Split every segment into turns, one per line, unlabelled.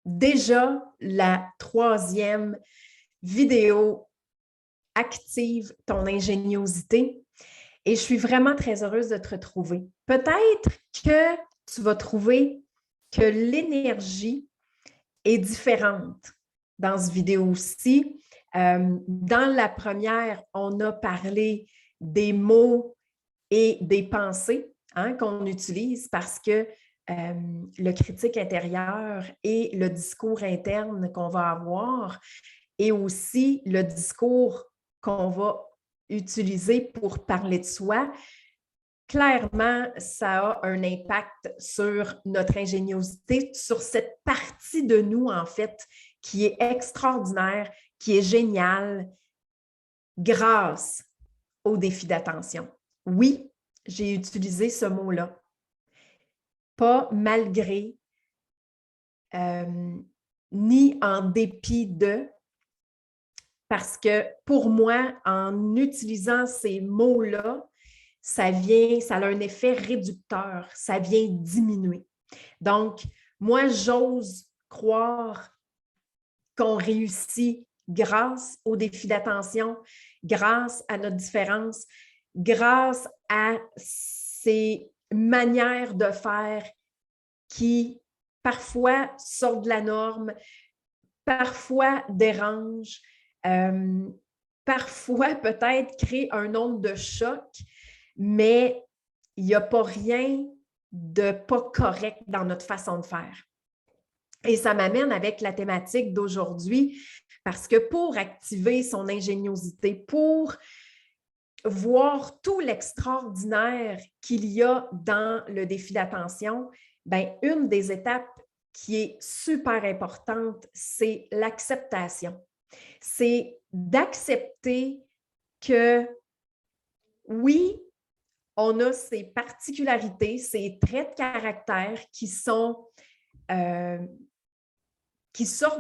déjà la troisième vidéo active ton ingéniosité et je suis vraiment très heureuse de te retrouver. Peut-être que tu vas trouver que l'énergie est différente dans cette vidéo-ci. Dans la première, on a parlé des mots et des pensées qu'on utilise parce que le critique intérieur et le discours interne qu'on va avoir et aussi le discours qu'on va utiliser pour parler de soi, clairement, ça a un impact sur notre ingéniosité, sur cette partie de nous, en fait, qui est extraordinaire, qui est géniale, grâce au défi d'attention. Oui, j'ai utilisé ce mot-là. Pas malgré, ni en dépit de, parce que pour moi, en utilisant ces mots-là, ça a un effet réducteur, ça vient diminuer. Donc, moi, j'ose croire qu'on réussit grâce au défi d'attention, grâce à notre différence, grâce à ces manières de faire qui parfois sortent de la norme, parfois dérangent, parfois peut-être créent un onde de choc, mais il n'y a pas rien de pas correct dans notre façon de faire. Et ça m'amène avec la thématique d'aujourd'hui, parce que pour activer son ingéniosité, pour voir tout l'extraordinaire qu'il y a dans le défi d'attention, bien, une des étapes qui est super importante, c'est l'acceptation. C'est d'accepter que oui, on a ces particularités, ces traits de caractère qui sortent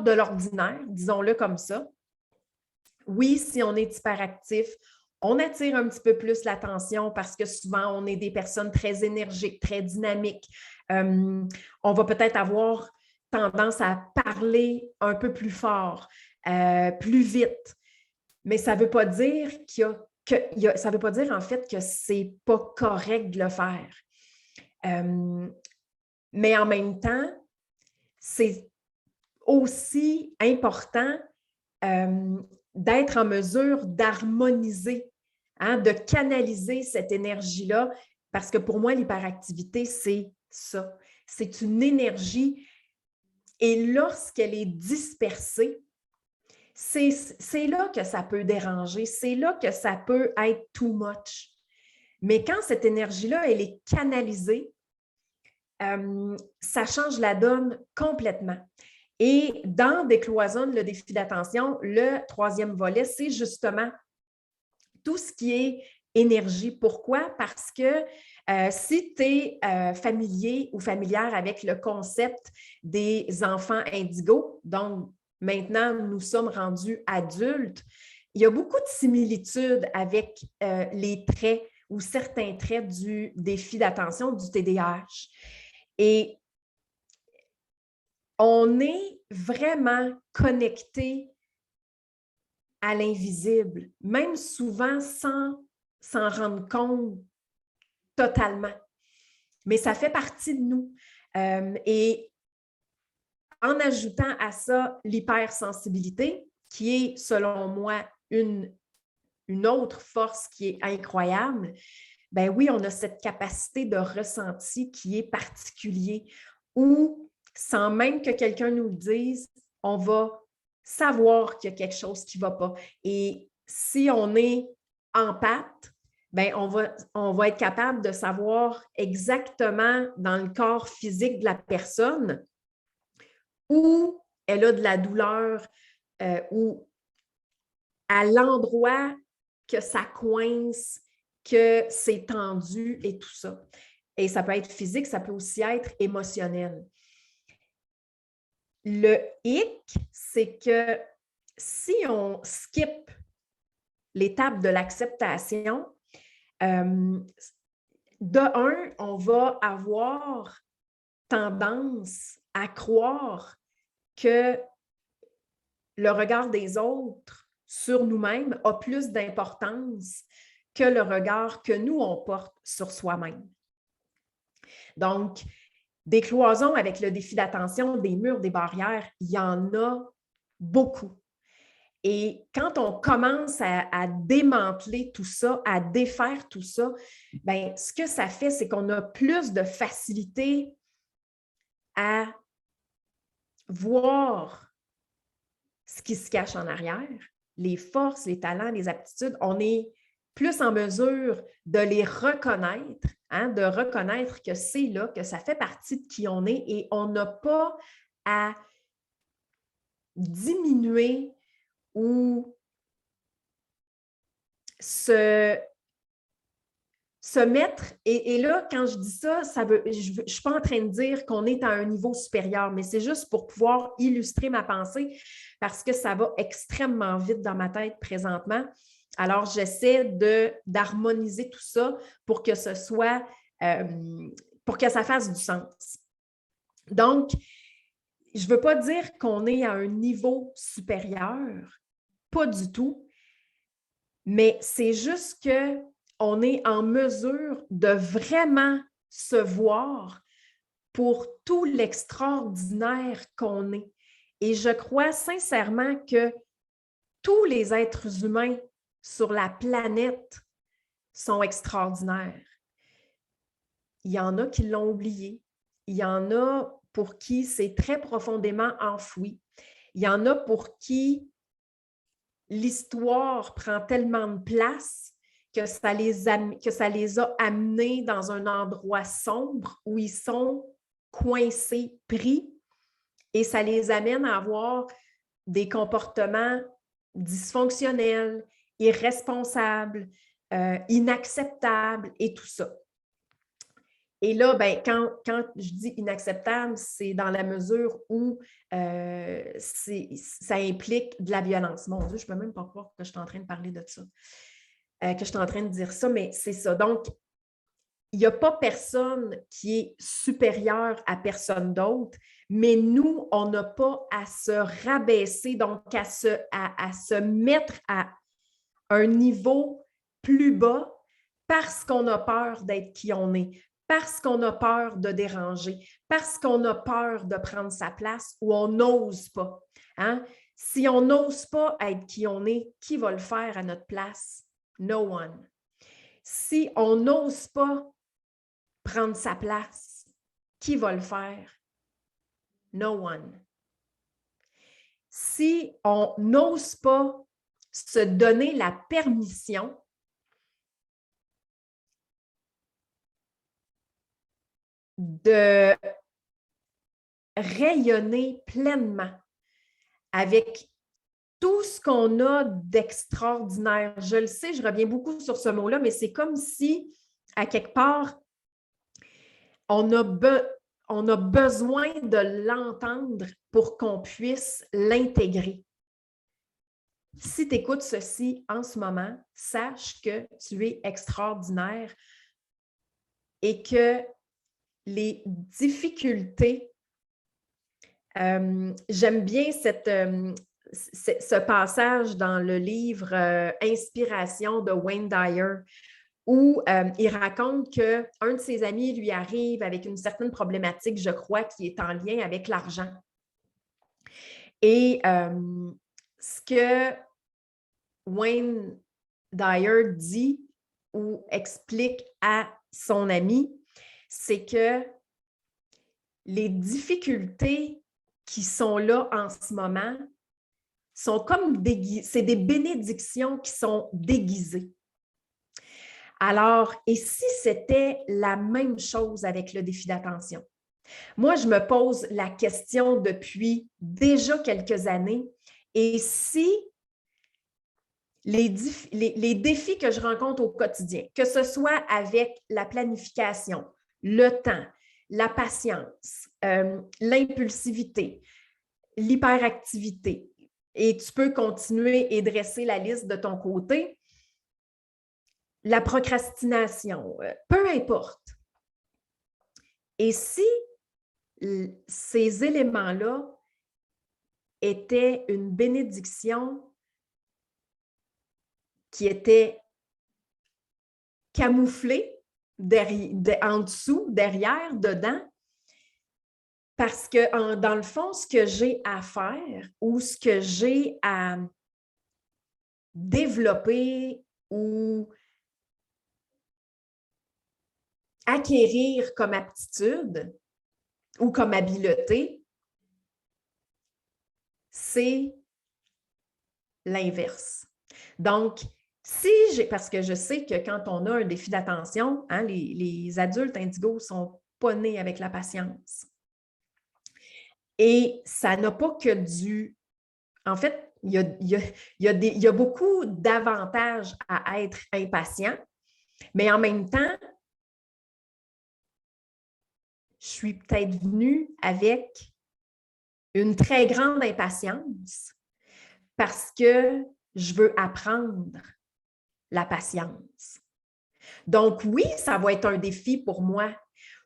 de l'ordinaire, disons-le comme ça. Oui, si on est hyperactif, on attire un petit peu plus l'attention parce que souvent, on est des personnes très énergiques, très dynamiques. On va peut-être avoir tendance à parler un peu plus fort, plus vite. Mais ça ne veut pas dire ça veut pas dire en fait que c'est pas correct de le faire. Mais en même temps, c'est aussi important d'être en mesure d'harmoniser, de canaliser cette énergie-là, parce que pour moi, l'hyperactivité, c'est ça. C'est une énergie et lorsqu'elle est dispersée, c'est là que ça peut déranger, c'est là que ça peut être too much. Mais quand cette énergie-là, elle est canalisée, ça change la donne complètement. Et dans Décloisonne, le défi d'attention, le troisième volet, c'est justement tout ce qui est énergie. Pourquoi? Parce que si tu es familier ou familière avec le concept des enfants indigos, donc maintenant nous sommes rendus adultes, il y a beaucoup de similitudes avec les traits ou certains traits du défi d'attention du TDAH. Et on est vraiment connecté à l'invisible, même souvent sans s'en rendre compte totalement. Mais ça fait partie de nous. Et en ajoutant à ça l'hypersensibilité, qui est, selon moi, une autre force qui est incroyable, ben oui, on a cette capacité de ressenti qui est particulier, où, sans même que quelqu'un nous le dise, on va savoir qu'il y a quelque chose qui ne va pas. Et si on est empathe, ben on va être capable de savoir exactement dans le corps physique de la personne où elle a de la douleur, ou à l'endroit que ça coince, que c'est tendu et tout ça. Et ça peut être physique, ça peut aussi être émotionnel. Le hic, c'est que si on skip l'étape de l'acceptation, de un, on va avoir tendance à croire que le regard des autres sur nous-mêmes a plus d'importance que le regard que nous, on porte sur soi-même. Donc, des cloisons avec le défi d'attention, des murs, des barrières, il y en a beaucoup. Et quand on commence à démanteler tout ça, à défaire tout ça, bien, ce que ça fait, c'est qu'on a plus de facilité à voir ce qui se cache en arrière, les forces, les talents, les aptitudes. On est plus en mesure de les reconnaître, de reconnaître que c'est là, que ça fait partie de qui on est et on n'a pas à diminuer ou se mettre, et là, quand je dis ça, je ne suis pas en train de dire qu'on est à un niveau supérieur, mais c'est juste pour pouvoir illustrer ma pensée parce que ça va extrêmement vite dans ma tête présentement. Alors, j'essaie d'harmoniser tout ça pour que ce soit, pour que ça fasse du sens. Donc, je ne veux pas dire qu'on est à un niveau supérieur, pas du tout, mais c'est juste qu'on est en mesure de vraiment se voir pour tout l'extraordinaire qu'on est. Et je crois sincèrement que tous les êtres humains sur la planète sont extraordinaires. Il y en a qui l'ont oublié. Il y en a pour qui c'est très profondément enfoui. Il y en a pour qui l'histoire prend tellement de place que ça les a amenés dans un endroit sombre où ils sont coincés, pris, et ça les amène à avoir des comportements dysfonctionnels, irresponsables, inacceptables et tout ça. Et là, ben, quand je dis inacceptable, c'est dans la mesure où ça implique de la violence. Mon Dieu, je ne peux même pas croire que je suis en train de parler de ça, que je suis en train de dire ça, mais c'est ça. Donc, il n'y a pas personne qui est supérieur à personne d'autre, mais nous, on n'a pas à se rabaisser, donc à se mettre à un niveau plus bas parce qu'on a peur d'être qui on est, parce qu'on a peur de déranger, parce qu'on a peur de prendre sa place ou on n'ose pas. Hein? Si on n'ose pas être qui on est, qui va le faire à notre place? No one. Si on n'ose pas prendre sa place, qui va le faire? No one. Si on n'ose pas se donner la permission de rayonner pleinement avec tout ce qu'on a d'extraordinaire. Je le sais, je reviens beaucoup sur ce mot-là, mais c'est comme si, à quelque part, on a besoin de l'entendre pour qu'on puisse l'intégrer. Si tu écoutes ceci en ce moment, sache que tu es extraordinaire et que les difficultés, j'aime bien ce passage dans le livre Inspiration de Wayne Dyer, où il raconte qu'un de ses amis lui arrive avec une certaine problématique, je crois, qui est en lien avec l'argent. Et ce que Wayne Dyer dit ou explique à son ami, c'est que les difficultés qui sont là en ce moment sont comme c'est des bénédictions qui sont déguisées. Alors, et si c'était la même chose avec le défi d'attention? Moi, je me pose la question depuis déjà quelques années, et si les défis que je rencontre au quotidien, que ce soit avec la planification, le temps, la patience, l'impulsivité, l'hyperactivité, et tu peux continuer et dresser la liste de ton côté, la procrastination, peu importe. Et si ces éléments-là était une bénédiction qui était camouflée en dessous, derrière, dedans, parce que dans le fond, ce que j'ai à faire ou ce que j'ai à développer ou acquérir comme aptitude ou comme habileté, c'est l'inverse. Donc, parce que je sais que quand on a un défi d'attention, hein, les adultes indigos ne sont pas nés avec la patience. Et ça n'a pas que du... En fait, il y a beaucoup d'avantages à être impatient, mais en même temps, je suis peut-être venue avec une très grande impatience parce que je veux apprendre la patience. Donc, oui, ça va être un défi pour moi.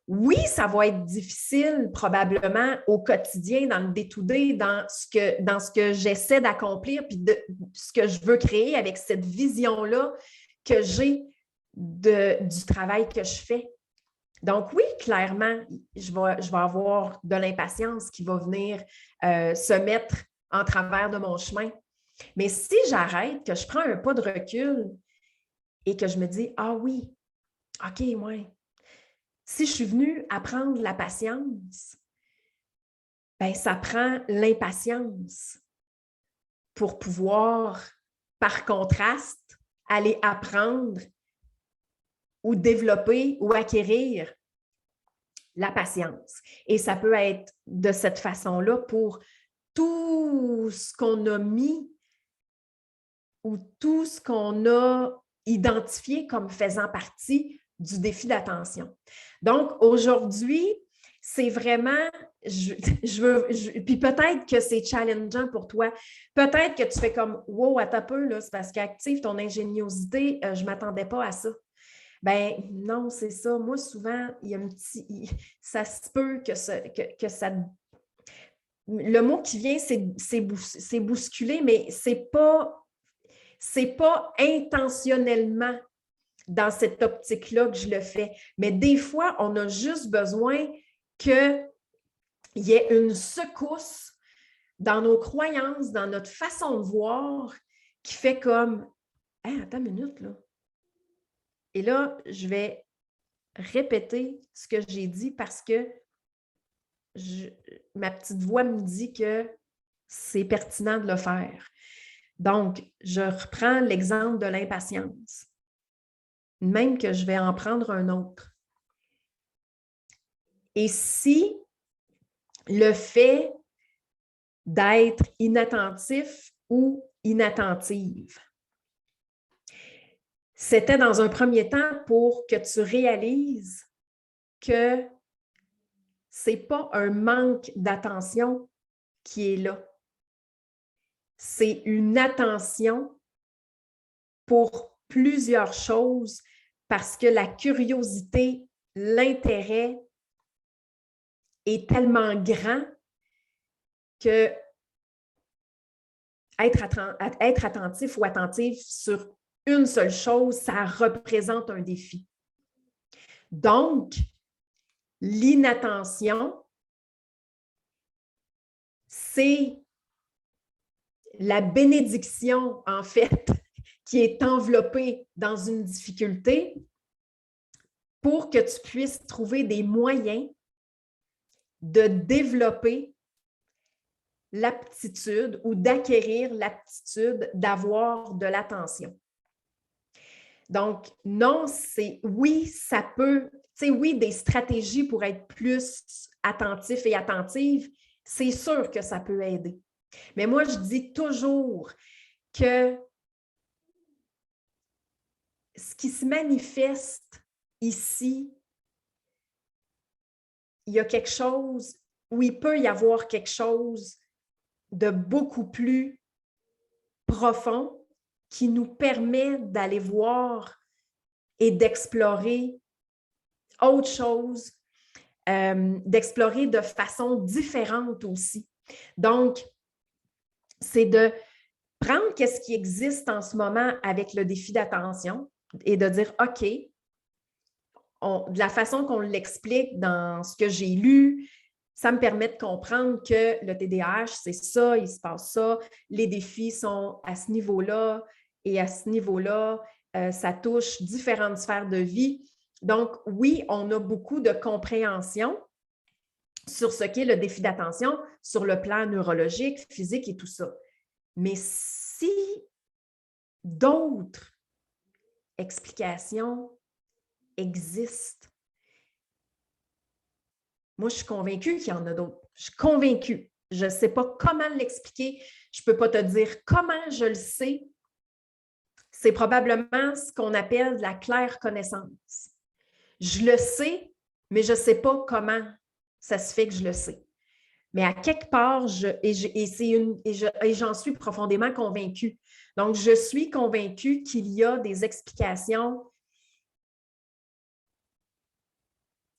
Oui, ça va être difficile probablement au quotidien, dans le day-to-day, dans ce que j'essaie d'accomplir, puis ce que je veux créer avec cette vision-là que j'ai du travail que je fais. Donc oui, clairement, je vais avoir de l'impatience qui va venir se mettre en travers de mon chemin. Mais si j'arrête, que je prends un pas de recul et que je me dis, ah oui, OK, ouais. Si je suis venue apprendre la patience, ben ça prend l'impatience pour pouvoir, par contraste, aller apprendre ou développer ou acquérir la patience. Et ça peut être de cette façon-là pour tout ce qu'on a mis ou tout ce qu'on a identifié comme faisant partie du défi d'attention. Donc, aujourd'hui, c'est vraiment, puis peut-être que c'est challengeant pour toi. Peut-être que tu fais comme, wow, attends un peu, là, c'est parce qu'active ton ingéniosité, je ne m'attendais pas à ça. Ben non, c'est ça. Moi, souvent, il y a un petit... Ça se peut que ça... Le mot qui vient, c'est bousculer, mais c'est pas intentionnellement dans cette optique-là que je le fais. Mais des fois, on a juste besoin qu'il y ait une secousse dans nos croyances, dans notre façon de voir, qui fait comme hey, attends une minute, là. Et là, je vais répéter ce que j'ai dit parce que ma petite voix me dit que c'est pertinent de le faire. Donc, je reprends l'exemple de l'impatience, même que je vais en prendre un autre. Et si le fait d'être inattentif ou inattentive, c'était dans un premier temps pour que tu réalises que ce n'est pas un manque d'attention qui est là. C'est une attention pour plusieurs choses parce que la curiosité, l'intérêt est tellement grand que être attentif ou attentif sur une seule chose, ça représente un défi. Donc, l'inattention, c'est la bénédiction, en fait, qui est enveloppée dans une difficulté pour que tu puisses trouver des moyens de développer l'aptitude ou d'acquérir l'aptitude d'avoir de l'attention. Donc, non, c'est oui, ça peut, tu sais, oui, des stratégies pour être plus attentif et attentive, c'est sûr que ça peut aider. Mais moi, je dis toujours que ce qui se manifeste ici, il y a quelque chose, où il peut y avoir quelque chose de beaucoup plus profond qui nous permet d'aller voir et d'explorer autre chose, d'explorer de façon différente aussi. Donc, c'est de prendre qu'est-ce qui existe en ce moment avec le défi d'attention et de dire, OK, de la façon qu'on l'explique dans ce que j'ai lu, ça me permet de comprendre que le TDAH, c'est ça, il se passe ça, les défis sont à ce niveau-là et à ce niveau-là, ça touche différentes sphères de vie. Donc, oui, on a beaucoup de compréhension sur ce qu'est le défi d'attention, sur le plan neurologique, physique et tout ça. Mais si d'autres explications existent, moi, je suis convaincue qu'il y en a d'autres. Je suis convaincue. Je ne sais pas comment l'expliquer. Je ne peux pas te dire comment je le sais. C'est probablement ce qu'on appelle la claire connaissance. Je le sais, mais je ne sais pas comment ça se fait que je le sais. Mais à quelque part, j'en suis profondément convaincue. Donc, je suis convaincue qu'il y a des explications,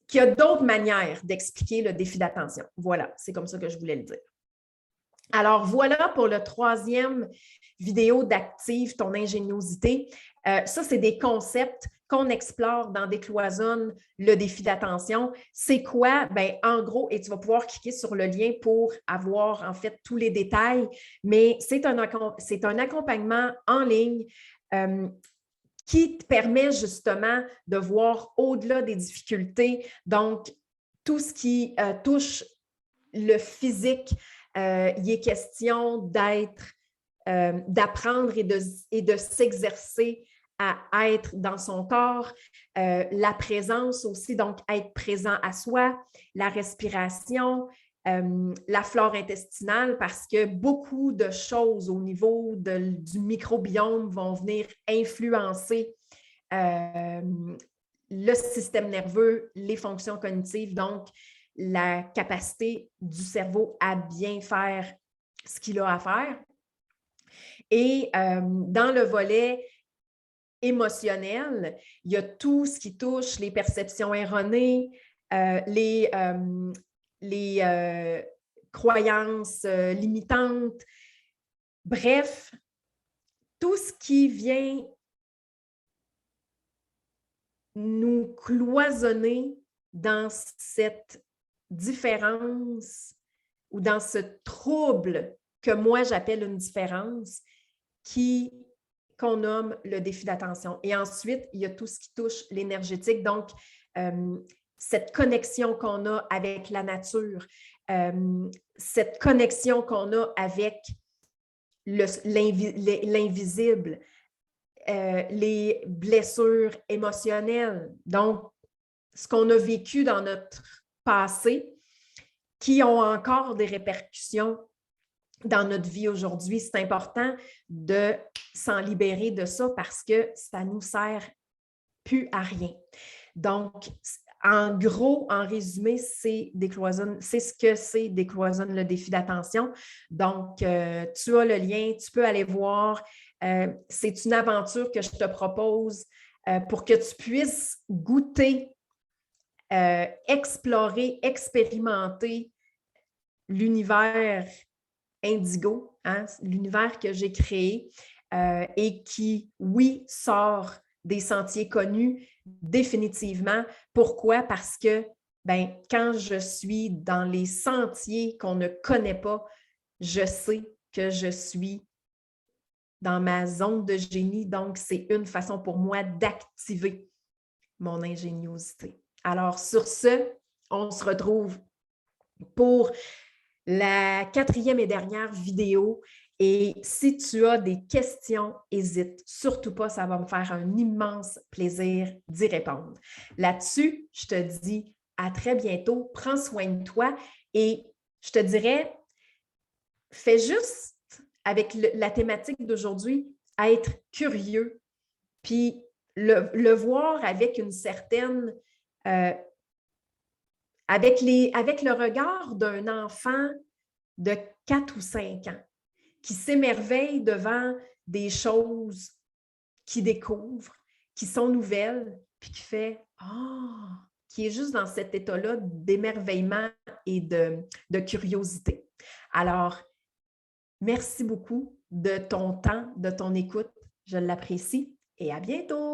qu'il y a d'autres manières d'expliquer le défi d'attention. Voilà, c'est comme ça que je voulais le dire. Alors, voilà pour le troisième vidéo d'Active ton ingéniosité. Ça, c'est des concepts qu'on explore dans Décloisonne le défi d'attention. C'est quoi? Bien, en gros, et tu vas pouvoir cliquer sur le lien pour avoir en fait tous les détails, mais c'est un accompagnement en ligne qui te permet justement de voir au-delà des difficultés. Donc, tout ce qui touche le physique, il est question d'apprendre et de s'exercer à être dans son corps, la présence aussi, donc être présent à soi, la respiration, la flore intestinale, parce que beaucoup de choses au niveau du microbiome vont venir influencer le système nerveux, les fonctions cognitives, donc la capacité du cerveau à bien faire ce qu'il a à faire. Et dans le volet émotionnel, il y a tout ce qui touche les perceptions erronées, les croyances limitantes. Bref, tout ce qui vient nous cloisonner dans cette différence ou dans ce trouble que moi j'appelle une différence qu'on nomme le défi d'attention. Et ensuite, il y a tout ce qui touche l'énergétique, donc cette connexion qu'on a avec la nature, cette connexion qu'on a avec l'invisible, les blessures émotionnelles, donc ce qu'on a vécu dans notre passé qui ont encore des répercussions dans notre vie aujourd'hui. C'est important de s'en libérer de ça parce que ça ne nous sert plus à rien. Donc, en gros, en résumé, c'est ce que c'est Décloisonne le défi d'attention. Donc, tu as le lien, tu peux aller voir. C'est une aventure que je te propose pour que tu puisses goûter, explorer, expérimenter l'univers indigo, hein, l'univers que j'ai créé et qui, oui, sort des sentiers connus définitivement. Pourquoi? Parce que quand je suis dans les sentiers qu'on ne connaît pas, je sais que je suis dans ma zone de génie. Donc, c'est une façon pour moi d'activer mon ingéniosité. Alors, sur ce, on se retrouve pour la quatrième et dernière vidéo. Et si tu as des questions, n'hésite surtout pas, ça va me faire un immense plaisir d'y répondre. Là-dessus, je te dis à très bientôt, prends soin de toi et je te dirais, fais juste avec la thématique d'aujourd'hui, être curieux, puis le voir avec une certaine... avec le regard d'un enfant de 4 ou 5 ans qui s'émerveille devant des choses qu'il découvre, qui sont nouvelles, puis qui fait « Ah! » qui est juste dans cet état-là d'émerveillement et de curiosité. Alors, Merci beaucoup de ton temps, de ton écoute. Je l'apprécie et à bientôt!